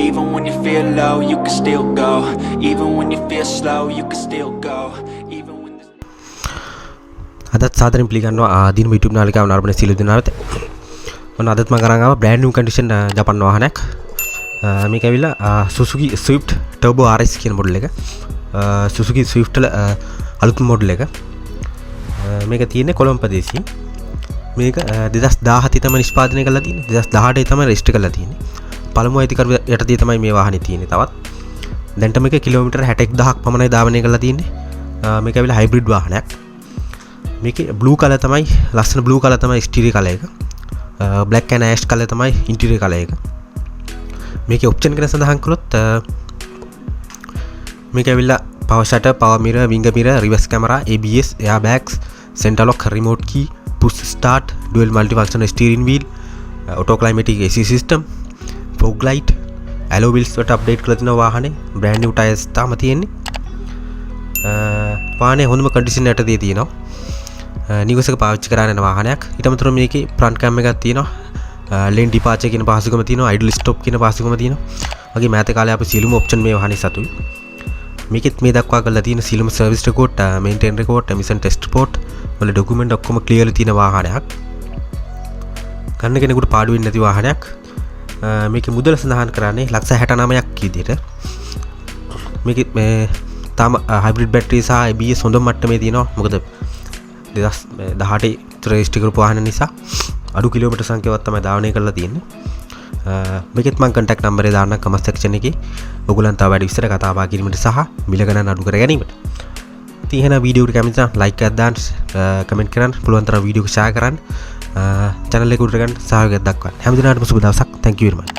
Even when you feel low, you can still go. Even when you feel slow, you can still go. Even when අදත් සාදරයෙන් පිළිගන්නවා දිනුම YouTube නාලිකාව නරඹන සියලු දෙනාට. ඔන්න අදත් මම අරන් ආවා brand new condition ජපාන් වාහනයක්. මේක ඇවිල්ලා Suzuki Swift Turbo RS කියන මොඩල් එක. Suzuki Swift වල අලුත් මොඩල් එක. මේක තියෙන්නේ කොළඹ ප්‍රදේශයේ. මේක 2017 තමයි නිෂ්පාදනය කරලා තියෙන්නේ. 2018 තමයි රෙජිස්ටර් කරලා තියෙන්නේ. පළමු අයිතිකරු යටතේ තමයි මේ වාහනේ තියෙන්නේ. තවත් දැන්ට මේක කිලෝමීටර් 61000ක් පමණයි ධාවනය කරලා තියෙන්නේ. මේක ඇවිල්ලා හයිබ්‍රිඩ් වාහනයක්. මේකේ බ්ලූ කලර් තමයි ලස්සන බ්ලූ කලර් තමයි එක්ස්ටීරියර් කලර් එක. බ්ලැක් ඇන්ඩ් ඇෂ් කලර් තමයි ඉන්ටීරියර් කලර් එක. මේකේ ඔප්ෂන් ගැන සඳහන් කළොත් මේක ඇවිල්ලා power shutter, power mirror, wing mirror, reverse camera, ABS, airbags, center lock, remote key, push start, dual multifunction steering wheel, auto climatic AC system, fog light, alloy wheels වලට update කරලා තිනවා වාහනේ. brand new tires තාම තියෙන්නේ. වාහනේ හොඳම condition එකටදී තියෙනවා. නිවසක පාවිච්චි කරන්න යන වාහනයක්. ඊට අමතරව මේකේ ෆ්‍රන්ට් කැම් එකක් තියෙනවා. ලේන් ඩිපාචර් කියන පහසුකම තියෙනවා. අයිඩල් ස්ටොප් කියන පහසුකම තියෙනවා. වගේ මෑත කාලේ අපි සියලුම ඔප්ෂන් මේ වාහනේ සතුයි. මේකෙත් මේ දක්වා කරලා තියෙන සියලුම service record, maintain record, emission test report වල ඩොකියුමන්ට් ඔක්කොම ක්ලියර්ලි තියෙන වාහනයක්. ගන්න කෙනෙකුට පාඩු වෙන්නේ නැති වාහනයක්. මේකේ මුදල සඳහන් කරන්නේ 69ක් විදිහට. මේකේ මේ තාම හයිබ්‍රිඩ් බැටරි සහ ABS හොඳ මට්ටමේ තියෙනවා. මොකද 2018 රෙජිස්ටර් කරපු වාහන නිසා අඩු කිලෝමීටර් සංඛ්‍යාවක් තමයි ධාවනය කරලා තියෙන්නේ. මේකෙත් මම කන්ටැක්ට් නම්බරේ දාන්නම් කමෙන්ට් සෙක්ෂන් එකේ. ඔයගොල්ලන් තව වැඩි විස්තර කතා බහ කිරීමට සහ මිල ගණන් අඩු කර ගැනීමට. ඉතින් එහෙනම් වීඩියෝ එකට කැමති නම් ලයික් එකක් දාන්න, කමෙන්ට් කරන්න, පුළුවන් තරම් වීඩියෝ එක ෂෙයා කරන්න, channel එක උඩට ගන්න සහයෝගයක් දක්වන්න. හැම දිනකටම සුබ දවසක්. Thank you very much.